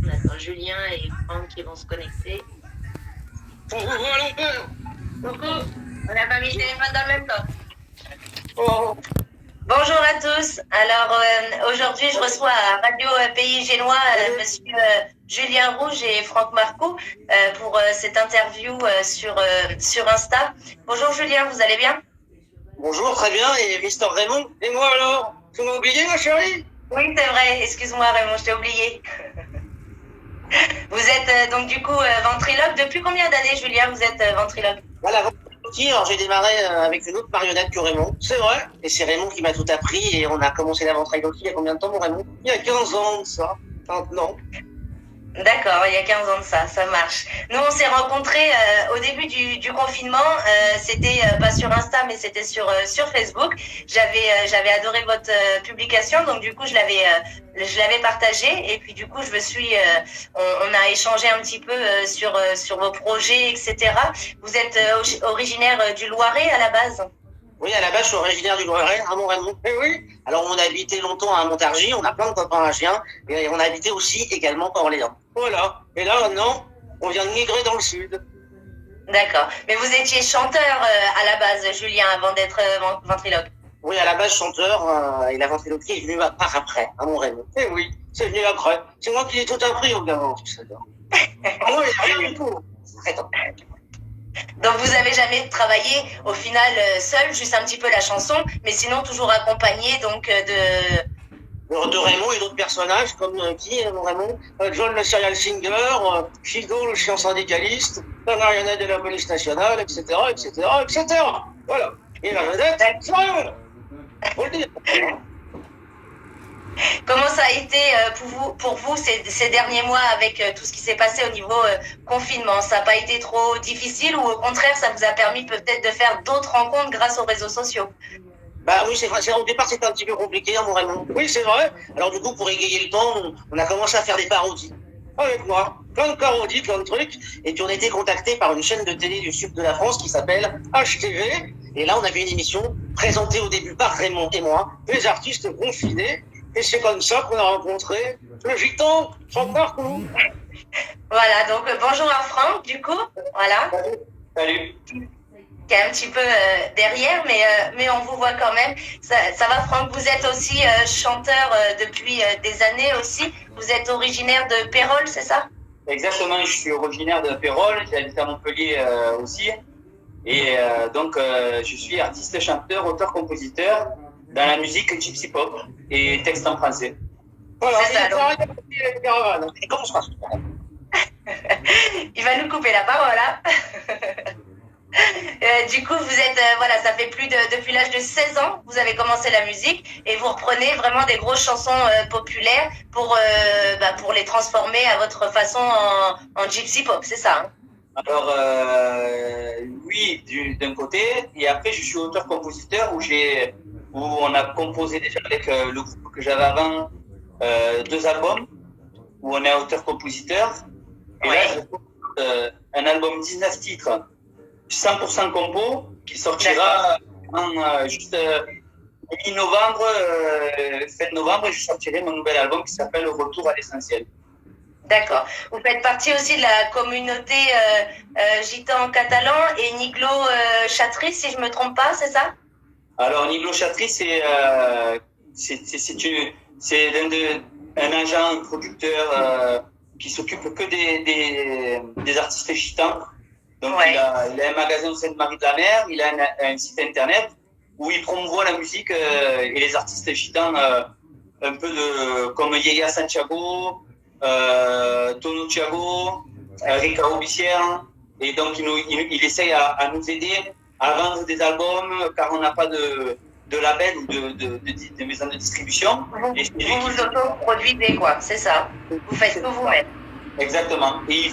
On attend Julien et Franck qui vont se connecter. Coucou, on n'a pas mis le téléphone dans le même temps. Bonjour à tous. Alors aujourd'hui, je reçois à Radio Pays Génois Monsieur Julien Rouge et Franck Marcoux pour cette interview sur Insta. Bonjour Julien, vous allez bien? Bonjour, très bien. Et Mister Raymond? Et moi alors? Tu m'as oublié, ma chérie? Oui, c'est vrai. Excuse-moi Raymond, je t'ai oublié. Vous êtes donc du coup ventriloque. Depuis combien d'années, Julien, vous êtes ventriloque? Voilà, alors j'ai démarré avec une autre marionnette que Raymond. C'est vrai. Et c'est Raymond qui m'a tout appris et on a commencé la ventriloquie il y a combien de temps, mon Raymond? Il y a 15 ans de ça. Maintenant. D'accord, il y a 15 ans de ça marche. Nous, on s'est rencontrés au début du confinement. C'était pas sur Insta, mais c'était sur Facebook. J'avais adoré votre publication, donc du coup, je l'avais partagée. Et puis du coup, on a échangé un petit peu sur vos projets, etc. Vous êtes originaire du Loiret à la base? Oui, à la base, je suis originaire du Loiret, à Raymond. Eh oui. Alors, on a habité longtemps à Montargis, on a plein de copains à Chien, et on a habité aussi également à Orléans. Voilà. Et là, maintenant, on vient de migrer dans le sud. D'accord. Mais vous étiez chanteur à la base, Julien, avant d'être ventriloque? Oui, à la base, chanteur, et la ventriloquie est venue par après, à mon Raymond. Eh oui, c'est venu après. C'est moi qui ai tout appris au gamin, tout ça. Moi, rien du tout. Attends. Donc vous avez jamais travaillé au final seul, juste un petit peu la chanson, mais sinon toujours accompagné donc de Raymond et d'autres personnages comme qui, mon Raymond? John le serial singer, Chico le chien syndicaliste, la marionnette de la police nationale, etc., etc., etc. Voilà. Et la vedette, c'est Raymond. Faut le dire. Comment ça a été pour vous ces derniers mois avec tout ce qui s'est passé au niveau confinement? Ça n'a pas été trop difficile ou au contraire ça vous a permis peut-être de faire d'autres rencontres grâce aux réseaux sociaux? Bah oui, c'est vrai. Au départ, c'était un petit peu compliqué, mon Raymond. Oui, c'est vrai. Alors du coup, pour égayer le temps, on a commencé à faire des parodies. Avec moi. Plein de parodies, plein de trucs. Et puis on a été contacté par une chaîne de télé du sud de la France qui s'appelle HTV. Et là, on avait une émission présentée au début par Raymond et moi, des artistes confinés. Et c'est comme ça qu'on a rencontré le gitan, Franck Marcoux. Voilà, donc bonjour à Franck, du coup. Voilà. Salut. Qui est un petit peu derrière, mais on vous voit quand même. Ça va, Franck? Vous êtes aussi chanteur depuis des années aussi. Vous êtes originaire de Pérols, c'est ça? Exactement, je suis originaire de Pérols, j'habite à Montpellier aussi. Et donc, je suis artiste, chanteur, auteur-compositeur dans la musique gypsy pop et texte en français. Voilà, c'est ça, donc. Et comment ça se passe? Il va nous couper la parole, hein. Du coup, vous êtes, voilà, ça fait depuis l'âge de 16 ans, vous avez commencé la musique et vous reprenez vraiment des grosses chansons populaires pour les transformer à votre façon en gypsy pop, c'est ça, hein? Alors, oui, d'un côté, et après, je suis auteur-compositeur où on a composé déjà avec le groupe que j'avais avant 2 albums où on est auteur-compositeur. Et ouais. là, je compose un album 19 titres. 100% compo qui sortira juste mi-novembre, fin novembre, et je sortirai mon nouvel album qui s'appelle Retour à l'essentiel. D'accord. Vous faites partie aussi de la communauté gitan catalan et Niglo Chatry, si je me trompe pas, c'est ça? Alors Niglo Chatry, c'est un agent, un producteur qui s'occupe que des artistes gitans. Donc ouais. il a un magasin au Sainte-Marie-de-la-Mer, il a un site internet où il promouvoit la musique et les artistes gitans un peu comme Yaya Santiago, Tono Thiago, Rika Obissière. Et donc il essaye à nous aider à vendre des albums car on n'a pas de label ou de maison de distribution. Vous vous autoproduisez, quoi, c'est ça. Vous faites tout vous-même. Exactement. Et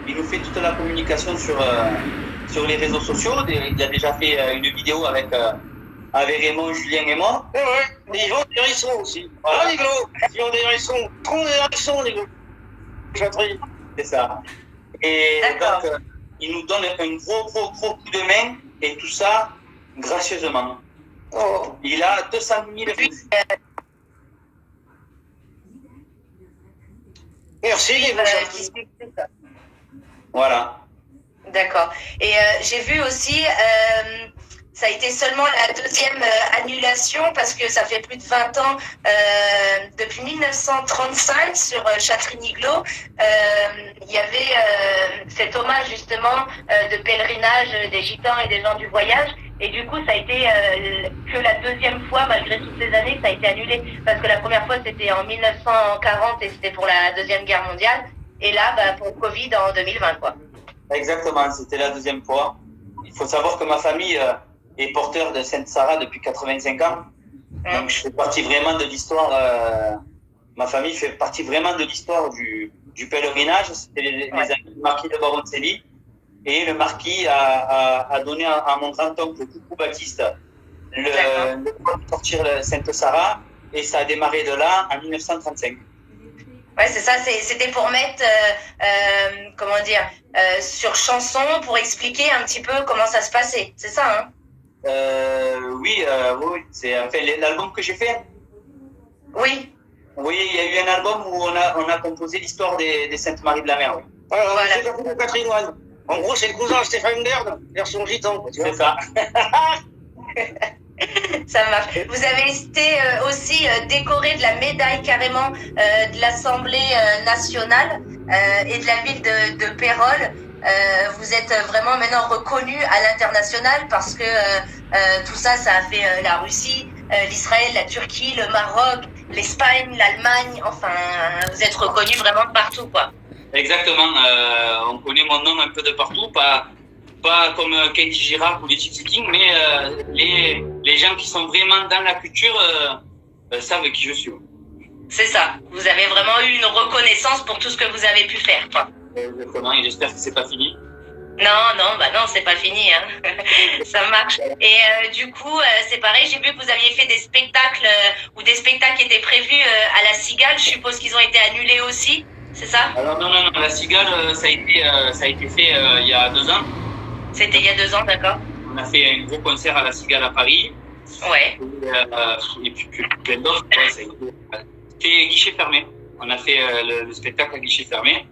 il nous fait toute la communication sur les réseaux sociaux. Il a déjà fait une vidéo avec Raymond, Julien et moi. Ouais, et ils vendent des hérissons aussi. Voilà. Ah, Niglo, ils vendent des hérissons. Trop des hérissons, Niglo. C'est ça. Et d'accord. Donc, il nous donne un gros coup de main et tout ça gracieusement. Oh. Il a 200 000 vues. Merci, suivent, mon cher. qui suivent tout ça. Voilà. D'accord. Et j'ai vu aussi, ça a été seulement la deuxième annulation parce que ça fait plus de 20 ans, depuis 1935 sur Châtry-Niglot, il y avait cet hommage justement de pèlerinage des gitans et des gens du voyage. Et du coup, ça a été que la deuxième fois, malgré toutes ces années, que ça a été annulé. Parce que la première fois, c'était en 1940 et c'était pour la Deuxième Guerre mondiale. Et là, pour le Covid en 2020, quoi. Exactement, c'était la deuxième fois. Il faut savoir que ma famille est porteur de Sainte-Sarah depuis 85 ans. Donc je fais partie vraiment de l'histoire. Ma famille fait partie vraiment de l'histoire du pèlerinage. C'était les amis du marquis de Baroncelli. Et le marquis a donné à mon grand-oncle Coucou Baptiste le droit de sortir Sainte-Sarah. Et ça a démarré de là en 1935. Ouais, c'est ça, c'était pour mettre, comment dire, sur chanson, pour expliquer un petit peu comment ça se passait, c'est ça, hein? Oui, c'est enfin, l'album que j'ai fait. Oui. Oui, il y a eu un album où on a composé l'histoire des Saintes Maries de la Mer. Oui. Voilà. C'est le patrimoine. En gros, c'est le cousin de Stéphane Baird, version gitan. C'est ça. Ça marche. Vous avez été aussi décoré de la médaille carrément de l'Assemblée nationale et de la ville de Pérol. Vous êtes vraiment maintenant reconnu à l'international parce que tout ça, ça a fait la Russie, l'Israël, la Turquie, le Maroc, l'Espagne, l'Allemagne. Enfin, vous êtes reconnu vraiment de partout, quoi. Exactement. On connaît mon nom un peu de partout, pas comme Kenji Girac ou les Gypsy Kings, mais les gens qui sont vraiment dans la culture savent qui je suis. C'est ça. Vous avez vraiment eu une reconnaissance pour tout ce que vous avez pu faire, quoi. Exactement, et j'espère que c'est pas fini. Non, c'est pas fini, hein. Ça marche. Et du coup, c'est pareil, j'ai vu que vous aviez fait des spectacles ou des spectacles qui étaient prévus à la Cigale. Je suppose qu'ils ont été annulés aussi, c'est ça? Alors non, la Cigale, ça a été fait il y a 2 ans. C'était il y a 2 ans, d'accord. On a fait un gros concert à la Cigale à Paris. Ouais. Et puis plein d'autres. C'était guichet fermé. On a fait le spectacle à guichet fermé.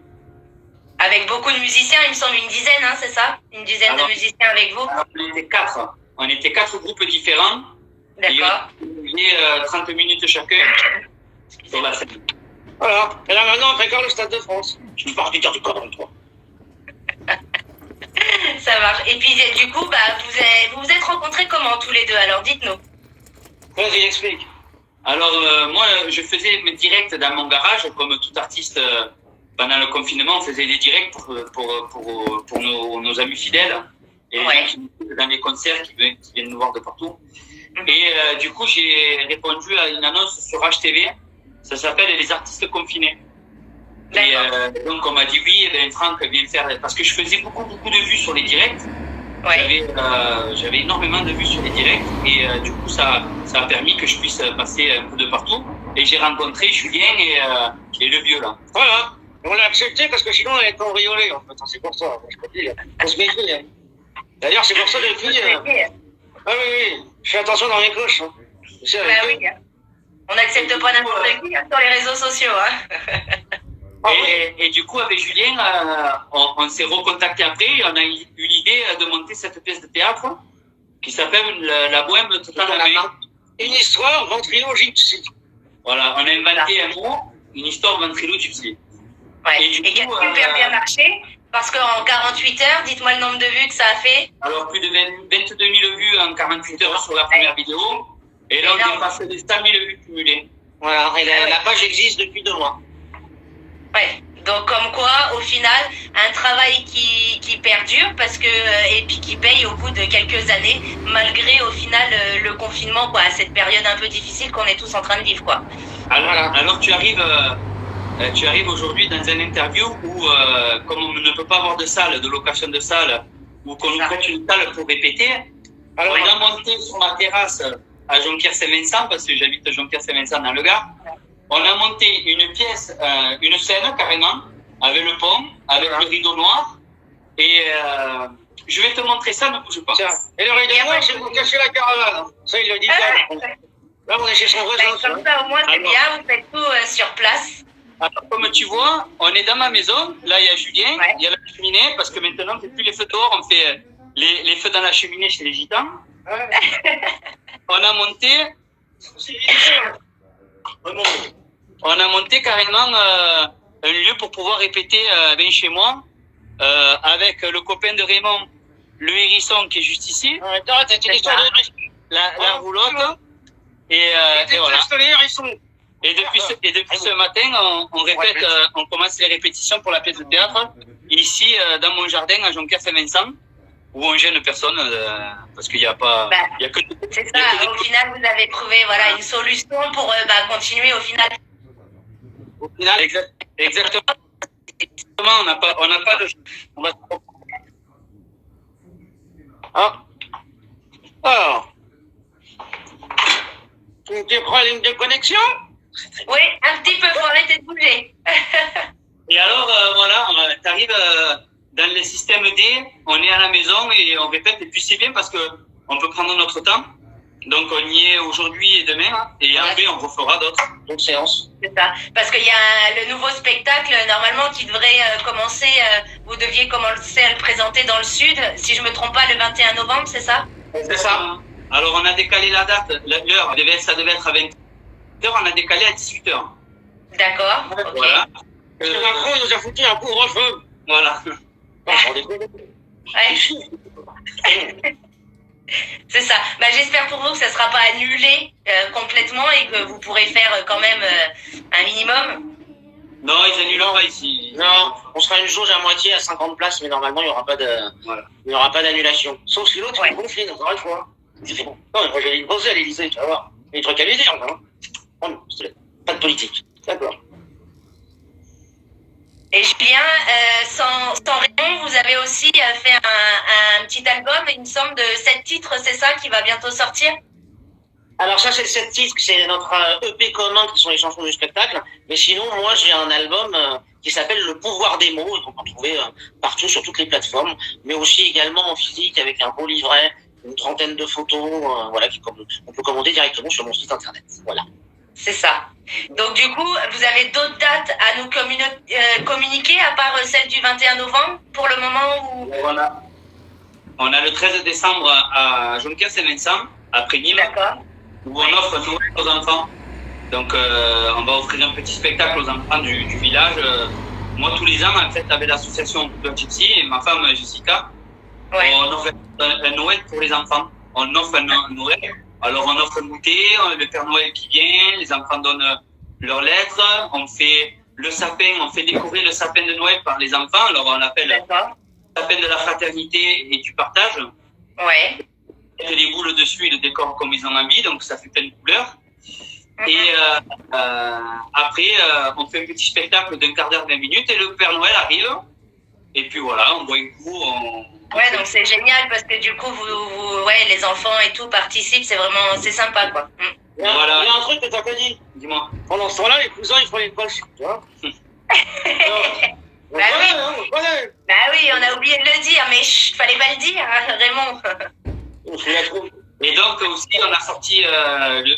Avec beaucoup de musiciens, il me semble une dizaine, hein, c'est ça? Une dizaine de musiciens avec vous? On était 4. On était 4 groupes différents. D'accord. Il y a 30 minutes chacun sur la scène. Voilà. Et là maintenant, on prépare le Stade de France. Je ne peux pas dire du connerie, toi. Ça marche. Et puis du coup, vous vous êtes rencontrés comment tous les deux? Alors dites-nous. Vas-y, explique. Alors moi, je faisais mes directs dans mon garage, comme tout artiste. Pendant le confinement, on faisait des directs pour nos amis fidèles et les gens qui dans les concerts qui viennent nous voir de partout. Et du coup, j'ai répondu à une annonce sur HTV. Ça s'appelle Les artistes confinés. Et donc on m'a dit oui, Franck, viens faire, parce que je faisais beaucoup de vues sur les directs. Ouais. J'avais énormément de vues sur les directs et du coup ça a permis que je puisse passer un peu de partout. Et j'ai rencontré Julien et le vieux là. Voilà. On l'a accepté parce que sinon on allait être cambriolé en fait. C'est pour ça. Je peux dire. On se méfie. Hein. D'ailleurs, c'est pour ça que les filles. Ah oui. Je fais attention dans les cloches. Hein. Oui. On n'accepte pas n'importe qui sur les réseaux sociaux. Hein. Et du coup, avec Julien, on s'est recontacté après et on a eu l'idée de monter cette pièce de théâtre qui s'appelle La Bohème tout en la main. Une histoire ventrilo-gypsy. Voilà, on a inventé un mot, une histoire ventrilo-gypsy. Ouais. Et qui a super bien marché, parce qu'en 48 heures, dites-moi le nombre de vues que ça a fait. Alors, plus de 22 000 vues en 48 heures sur la première vidéo. Et là, on dépasse les 100 000 vues cumulées. Voilà, et la page existe depuis 2 mois. Ouais, donc comme quoi, au final, un travail qui perdure, parce que, et puis qui paye au bout de quelques années, malgré au final le confinement, quoi, cette période un peu difficile qu'on est tous en train de vivre, quoi. Alors tu arrives aujourd'hui dans une interview où, comme on ne peut pas avoir de salle, de location de salle, ou qu'on nous prête une salle pour répéter, alors on a monté sur ma terrasse à Jonquière-Saint-Vincent, parce que j'habite à Jonquière-Saint-Vincent dans le Gard, on a monté une pièce, une scène carrément, avec le pont, avec le rideau noir, et je vais te montrer ça, ne bouge pas. Tiens. Et le rideau noir, c'est pour cacher la caravane. Ça, il le dit pas. Là, on est chez son voisin. Comme ça, au moins, c'est bien, vous faites tout sur place. Alors, comme tu vois, on est dans ma maison. Là, il y a Julien, il y a la cheminée, parce que maintenant, on ne fait plus les feux dehors, on fait les feux dans la cheminée chez les gitans. On a monté carrément un lieu pour pouvoir répéter chez moi avec le copain de Raymond, le hérisson qui est juste ici. La roulotte. Et voilà. Et depuis ce matin, on répète, on commence les répétitions pour la pièce de théâtre ici dans mon jardin à Jonquière-Saint-Vincent, où on gêne personne parce qu'il n'y a pas. Il y a que. C'est ça. Au final, vous avez trouvé une solution pour continuer au final. Au final, exactement. On n'a pas de. Alors. Des problèmes de connexion? Oui, un petit peu, faut arrêter de bouger. Et alors, voilà, tu arrives dans le système D, on est à la maison et on répète, et puis c'est bien parce qu'on peut prendre notre temps. Donc on y est aujourd'hui et demain, et après on refera d'autres séances. C'est ça, parce qu'il y a le nouveau spectacle, normalement, qui devrait commencer, vous deviez commencer à le présenter dans le sud, si je ne me trompe pas, le 21 novembre, c'est ça? C'est ça. Alors on a décalé la date, l'heure, ça devait être à 20h, on a décalé à 18h. D'accord, ok. Voilà. Parce que Macron, il nous a foutu un couvre-feu. Voilà. C'est ça. J'espère pour vous que ça ne sera pas annulé complètement et que vous pourrez faire quand même un minimum. Non, ils annulent pas ici. Non, on sera une jauge à moitié à 50 places, mais normalement, il n'y aura pas d'annulation. Sauf si l'autre, il confine, encore une fois. Non, mais moi, j'allais me poser à l'Élysée, tu vas voir. Il y a des trucs à lui dire, non? Oh non, pas de politique. D'accord. Et Julien, sans Raymond, vous avez aussi fait un petit album, il me semble, de 7 titres, c'est ça, qui va bientôt sortir? Alors ça, c'est 7 titres, c'est notre EP commun, qui sont les chansons du spectacle. Mais sinon, moi, j'ai un album qui s'appelle Le pouvoir des mots, et qu'on peut trouver partout, sur toutes les plateformes, mais aussi également en physique, avec un beau livret, une trentaine de photos, qu'on peut commander directement sur mon site internet. Voilà. C'est ça. Donc du coup, vous avez d'autres dates à nous communiquer, à part celle du 21 novembre, pour le moment où... Voilà. On a le 13 décembre à Jonquière-Saint-Vincent, après Nîmes, où on offre Noël aux enfants. Donc on va offrir un petit spectacle aux enfants du village. Moi, tous les ans, en fait, avec l'association Bleu Gypsy et ma femme Jessica, on offre un Noël pour les enfants. On offre un Noël. Alors, on offre un goûter, le Père Noël qui vient, les enfants donnent leurs lettres, on fait le sapin, on fait décorer le sapin de Noël par les enfants. Alors, on l'appelle le sapin de la fraternité et du partage. Ouais. Et les boules dessus et le décor comme ils en ont envie, donc ça fait plein de couleurs. Et après, on fait un petit spectacle d'un quart d'heure, 20 minutes, et le Père Noël arrive. Et puis voilà, on boit un coup. Ouais, donc c'est génial parce que du coup, les enfants et tout participent, c'est sympa, quoi. Il y a un truc que t'as pas dit. Dis-moi. Pendant ce temps-là, les cousins, ils font les poches, tu vois. Bah oui, on a oublié de le dire, mais fallait pas le dire, hein, Raymond. Et donc aussi, on a sorti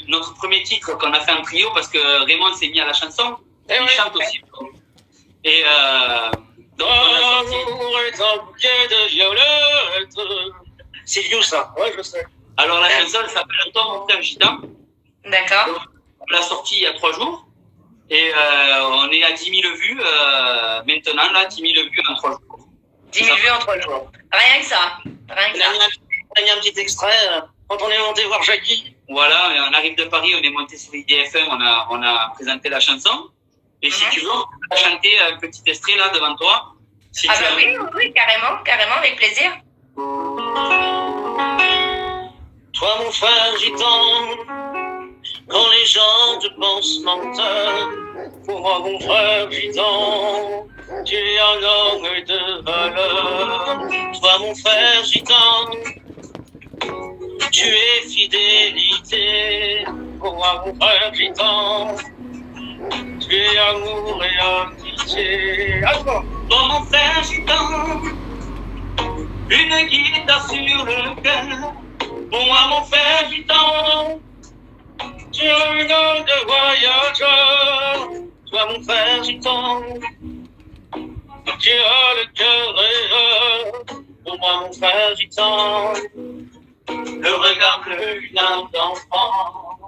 notre premier titre qu'on a fait en trio parce que Raymond s'est mis à la chanson. Il chante aussi. Et donc, l'amour est un bouquet de violettes. C'est vieux, ça. Ouais, je sais. Alors, la chanson, elle s'appelle Toi, mon frère gitan. D'accord. Donc, on l'a sortie il y a 3 jours. Et on est à 10 000 vues maintenant, là, 10 000 vues en 3 jours. 10 000 vues en 3 jours. Rien que ça. On a mis un petit extrait quand on est monté voir Jackie. Voilà, on arrive de Paris, on est monté sur IDFM, on a présenté la chanson. Et si tu veux, on va chanter un petit extrait là devant toi. Si oui, carrément, avec plaisir. Toi, mon frère gitan, quand les gens te pensent menteur, pour moi, mon frère gitan, tu es un homme de valeur. Toi, mon frère gitan, tu es fidélité. Pour moi, mon frère gitan, tu es amour et amitié. Toi, mon frère gitan, une guitare sur le cœur. Pour moi, mon frère gitan, tu es un homme de voyageur. toi mon frère gitan, tu as le cœur rêveur. Pour moi mon frère gitan, le regard bleu d'une âme d'enfant.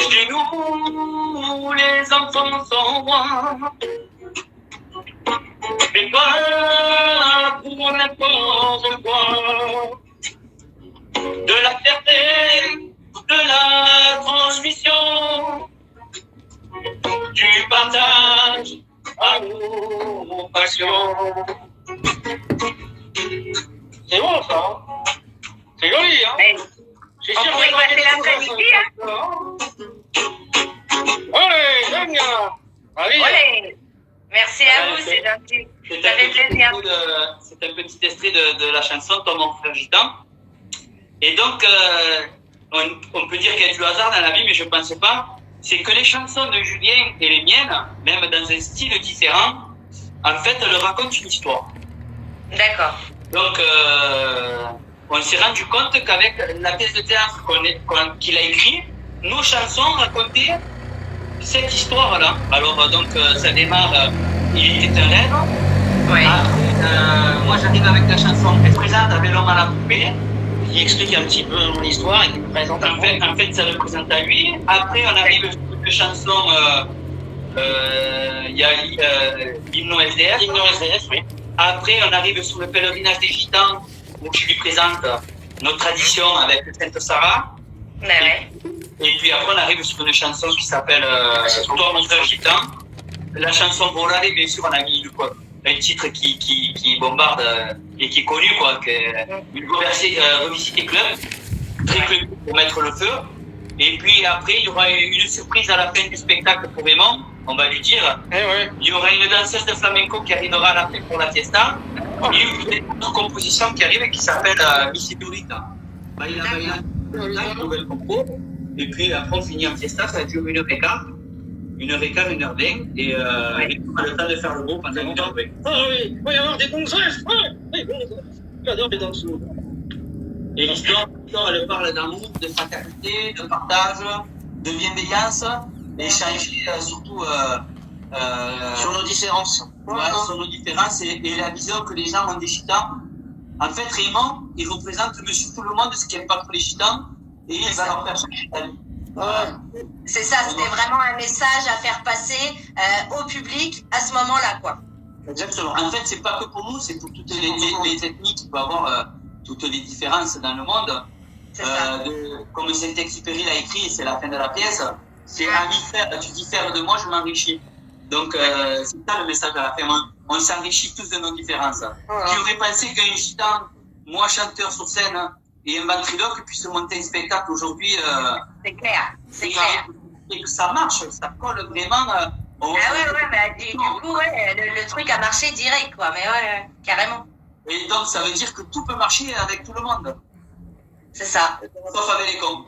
Chez nous, les enfants sont rois. Mais toi, pour n'importe quoi, de la fierté, de la transmission, tu partages amour, passion. C'est bon ça, hein? C'est joli, hein? Ouais. J'ai On pourrait passer l'après-midi, hein? Allez, j'aime bien. Allez. Olé. Merci à vous, c'est gentil. Ça fait plaisir. C'est un petit extrait de la chanson Toi mon frère gitan. Et donc, on peut dire qu'il y a du hasard dans la vie, mais je ne pense pas. C'est que les chansons de Julien et les miennes, même dans un style différent, en fait, elles racontent une histoire. D'accord. Donc, on s'est rendu compte qu'avec la pièce de théâtre qu'il a écrite, nos chansons racontaient cette histoire-là. Alors, donc, ça démarre, il était un rêve. Oui. Après, moi, j'arrive avec la chanson Elle présente avec l'homme à la poupée. Il explique un petit peu mon histoire et qui me présente En fait, ça représente à lui. Après, on arrive sur une chanson, il y a l'hymne SDF. L'hymne SDF, oui. Après, on arrive sur le pèlerinage des Gitans, où je lui présente notre tradition avec Sainte Sarah. Ouais. Et puis après, on arrive sur une chanson qui s'appelle Toi, mon frère gitan. La chanson Volare, bien sûr, on a mis un titre qui bombarde et qui est connu, quoi. Une revisité club, très club pour mettre le feu. Et puis après, il y aura une surprise à la fin du spectacle pour Raymond, on va lui dire. Il y aura une danseuse de flamenco qui arrivera à la fin pour la fiesta. Et une autre composition qui arrive qui s'appelle Missy Dorita. Baila, baila, nouvelle compo. Et puis après, on finit en fiesta, ça dure 1h15. 1h15, 1h20. Et on a le temps de faire le beau pendant une heure. Ah oui, il va y avoir des danseuses. J'adore les danseuses. Et l'histoire, elle parle d'amour, de fraternité, de partage, de bienveillance, d'échanger surtout Sur nos différences. sur nos différences et la vision que les gens ont des gitans. En fait, Raymond, il représente monsieur tout le monde, ce qui n'aime pas pour les gitans, et il va leur faire changer la vie. C'est ça, c'était vraiment un message à faire passer au public à ce moment-là, quoi. Exactement. En fait, c'est pas que pour nous, c'est pour toutes les ethnies qui peuvent avoir toutes les différences dans le monde. C'est ça. Comme Saint-Exupéry l'a écrit, c'est la fin de la pièce, c'est amis frères, tu diffères de moi, je m'enrichis. Donc, c'est ça le message à la fin. On s'enrichit tous de nos différences. Qui aurait pensé qu'un gitan, moi chanteur sur scène, et un ventriloque puisse monter un spectacle aujourd'hui C'est clair, c'est clair. et que ça marche, ça colle vraiment. Ah ouais, bah, du coup, ouais, le truc a marché direct, quoi. Mais ouais, carrément. Et donc, ça veut dire que tout peut marcher avec tout le monde, C'est ça. sauf avec les cons.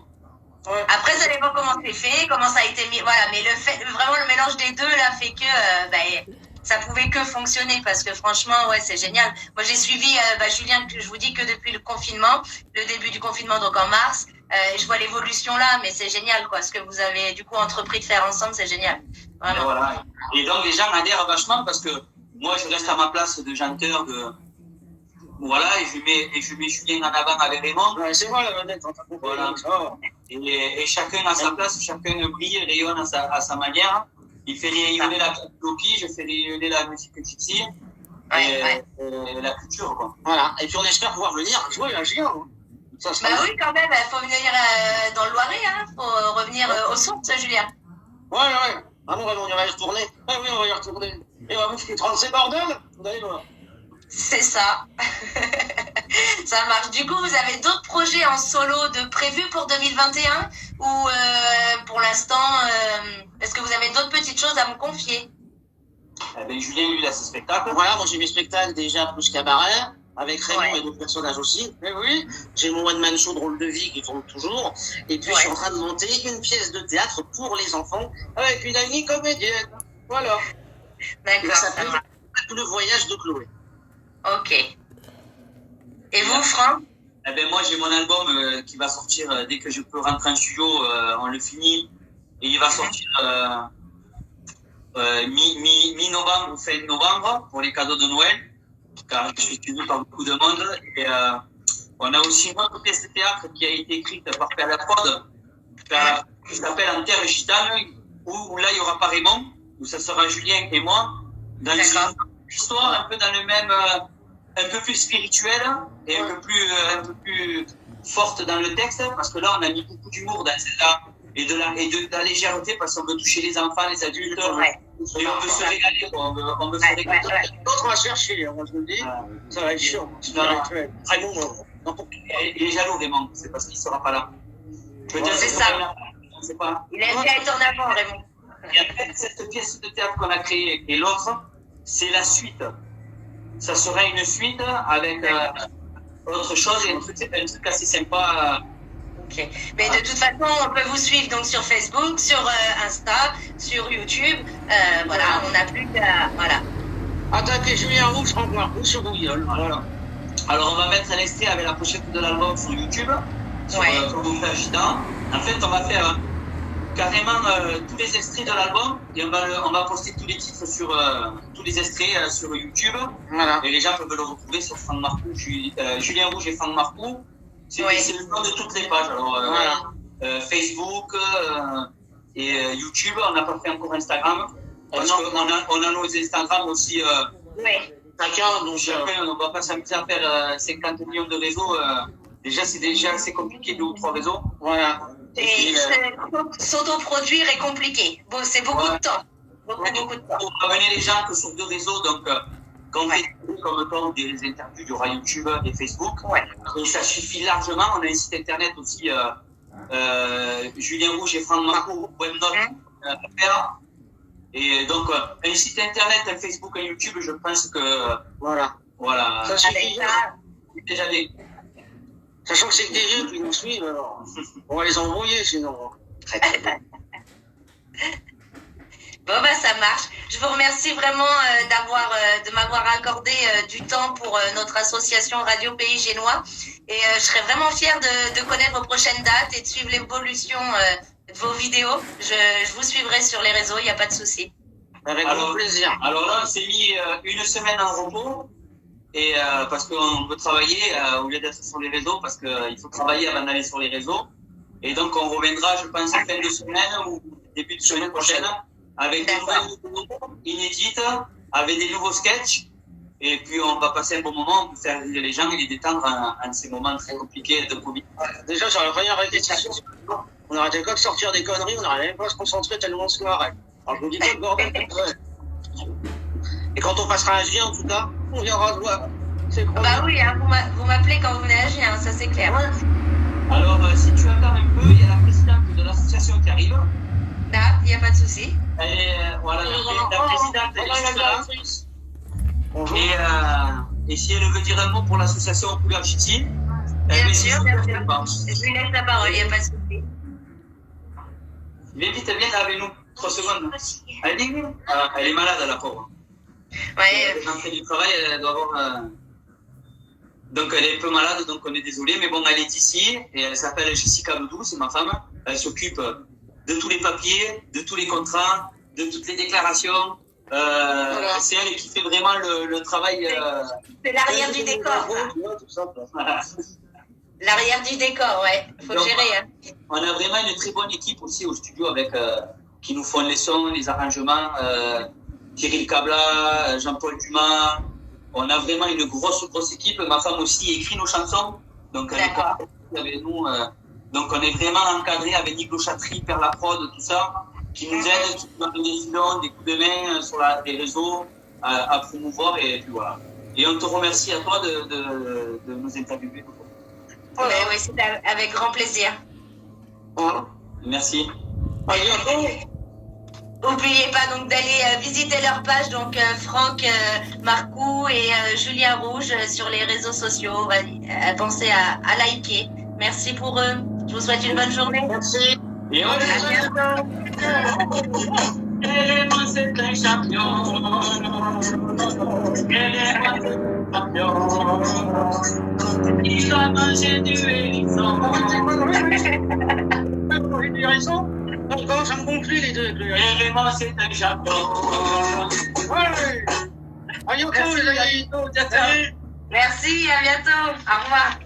Après, ça dépend comment c'est fait, comment ça a été mis. Voilà, mais vraiment le mélange des deux là fait que ça pouvait que fonctionner parce que franchement, ouais, c'est génial. Moi, j'ai suivi Julien, que je vous dis que depuis le confinement, le début du confinement, donc en mars, je vois l'évolution là, mais c'est génial, quoi. Ce que vous avez du coup entrepris de faire ensemble, c'est génial. Vraiment. Et voilà. Et donc, les gens adhèrent vachement parce que moi, je reste à ma place de chanteur, voilà, et je mets Julien en avant avec Raymond. Ouais, c'est moi la vedette, on t'a compris. Voilà. Et chacun à sa place, chacun brille, rayonne à sa manière. Il fait rayonner la copie, je fais rayonner la musique gypsy et la culture, quoi. Voilà, et puis on espère pouvoir venir jouer à Julien. Ça sera Bah oui, quand même, il faut venir dans le Loiret, hein. Faut revenir aux sources, Julien. Ouais. Ah non, on va y retourner. Ah oui, on va y retourner. Et on va bouffer 36 bordel. Vous allez voir. C'est ça. Ça marche. Du coup, vous avez d'autres projets en solo de prévus pour 2021 ou pour l'instant, est-ce que vous avez d'autres petites choses à me confier? Julien, lui, il a ses spectacles. Voilà, moi j'ai mes spectacles déjà plus cabaret, avec Raymond et d'autres personnages aussi. Mais oui, j'ai mon one-man show Drôle de vie qui tourne toujours. Et puis je suis en train de monter une pièce de théâtre pour les enfants avec une amie comédienne. Voilà. D'accord. Ça s'appelle Le voyage de Chloé. Ok. Et vous, Franck? Moi, j'ai mon album qui va sortir dès que je peux rentrer en studio. On le finit Et il va sortir mi-novembre ou fin novembre pour les cadeaux de Noël, car je suis suivi par beaucoup de monde. Et on a aussi une autre pièce de théâtre qui a été écrite par Père Laprode, qui s'appelle En terre gitane, où là il n'y aura pas Raymond, où ça sera Julien et moi, dans une histoire un peu dans le même, un peu plus spirituelle et un peu plus forte dans le texte, parce que là on a mis beaucoup d'humour dans celle-là et de la légèreté, parce qu'on veut toucher les enfants, les adultes, et on veut se régaler, on veut se régaler. D'autres à chercher, moi je vous le dis, ça va être chiant. Très bon. Il est jaloux Raymond, c'est parce qu'il ne sera pas là. C'est ça. Il aime bien être en avant, Raymond. Et après, cette pièce de théâtre qu'on a créée et l'autre, c'est la suite. Ça sera une suite avec autre chose et un truc assez sympa. Ok. Mais de toute façon, on peut vous suivre donc sur Facebook, sur Insta, sur YouTube. Voilà, on n'a plus qu'à. Voilà. Attaquez Julien Rouge, Franck Marcoux sur Google. Voilà. Alors, on va mettre un extrait avec la pochette de l'album sur YouTube. Sur Agitant. En fait, on va faire carrément tous les extraits de l'album et on va poster tous les titres sur tous les extraits sur YouTube. Voilà. Et les gens peuvent le retrouver sur Franck Marcoux, Julien Rouge et Franck Marcoux. C'est le nom de toutes les pages. Alors, Facebook et YouTube. On n'a pas fait encore Instagram parce qu'on a nos Instagram aussi. Chacun, donc on ne va pas s'amuser à faire 50 millions de réseaux. Déjà, c'est assez compliqué, 2 ou 3 réseaux. Voilà. Et s'autoproduire est compliqué. Bon, c'est beaucoup de temps. Beaucoup de temps. Pour amener les gens que sur 2 réseaux, donc quand on fait comme toi, des interviews, il y aura YouTube et Facebook. Et ça suffit largement. On a un site internet aussi, Julien Rouge et Franck Marcoux, webnote.fr. Et donc, un site internet, un Facebook, un YouTube, je pense que voilà. Ça suffit. Déjà des. Sachant que c'est que des vieux qui nous suivent, alors on va les envoyer sinon. Bon, ça marche. Je vous remercie vraiment de m'avoir accordé du temps pour notre association Radio Pays Génois. Et je serais vraiment fière de connaître vos prochaines dates et de suivre l'évolution de vos vidéos. Je vous suivrai sur les réseaux, il n'y a pas de souci. Avec grand plaisir. Alors là, on s'est mis une semaine en repos. Et parce qu'on veut travailler au lieu d'être sur les réseaux, parce qu'il faut travailler avant d'aller sur les réseaux. Et donc on reviendra, je pense, fin de semaine ou début de semaine prochaine, avec des nouvelles vidéos inédites, avec des nouveaux sketchs. Et puis on va passer un bon moment pour faire rire les gens et les détendre en ces moments très compliqués de Covid. Déjà sur la première répétition, on arrêtait pas de sortir des conneries, on n'arrivait même pas à se concentrer tellement on se marrait. Alors je vous dis pas le bordel. Et quand on passera à J, en tout cas, on viendra se voir. Bah oui, hein, vous m'appelez quand vous venez à J, hein, ça c'est clair. Alors, si tu attends un peu, il y a la présidente de l'association qui arrive. Là, il n'y a pas de souci. Elle est, voilà, la présidente, elle est juste là. Et si elle veut dire un mot pour l'association Couleur Ch'ti, bien sûr. Je lui laisse la parole, il n'y a pas de souci. Viens vite, viens avec nous, 3 secondes. Elle est malade, la pauvre. Ouais. Elle fait du travail, elle doit avoir. Donc elle est un peu malade, donc on est désolé, mais bon, elle est ici et elle s'appelle Jessica Ledoux, c'est ma femme. Elle s'occupe de tous les papiers, de tous les contrats, de toutes les déclarations. Voilà. C'est elle qui fait vraiment le travail. C'est l'arrière du décor. L'arrière du décor, ouais. Faut donc, gérer. Hein. On a vraiment une très bonne équipe aussi au studio avec qui nous font les sons, les arrangements. Thierry Cabla, Jean-Paul Dumas. On a vraiment une grosse équipe. Ma femme aussi écrit nos chansons. Donc elle est avec nous. Donc on est vraiment encadré avec Nicolas Chatry, Père Laprode, tout ça, qui nous aide, qui nous donne des filons, des coups de main sur les réseaux à promouvoir et puis voilà. Et on te remercie à toi de nous interviewer. Oui, c'est avec grand plaisir. Voilà. Merci. N'oubliez pas donc d'aller visiter leur page, donc Franck Marcoux et Julien Rouge sur les réseaux sociaux. Pensez à liker. Merci pour eux. Je vous souhaite une bonne journée. Merci. Et à bientôt. C'est un champion. Il a mangé du hérisson. Du hérisson? pourtant, ça me gonfle les deux. Vraiment, c'est un Japon. Ouais. À bientôt, les amis. Merci, à bientôt. Au revoir.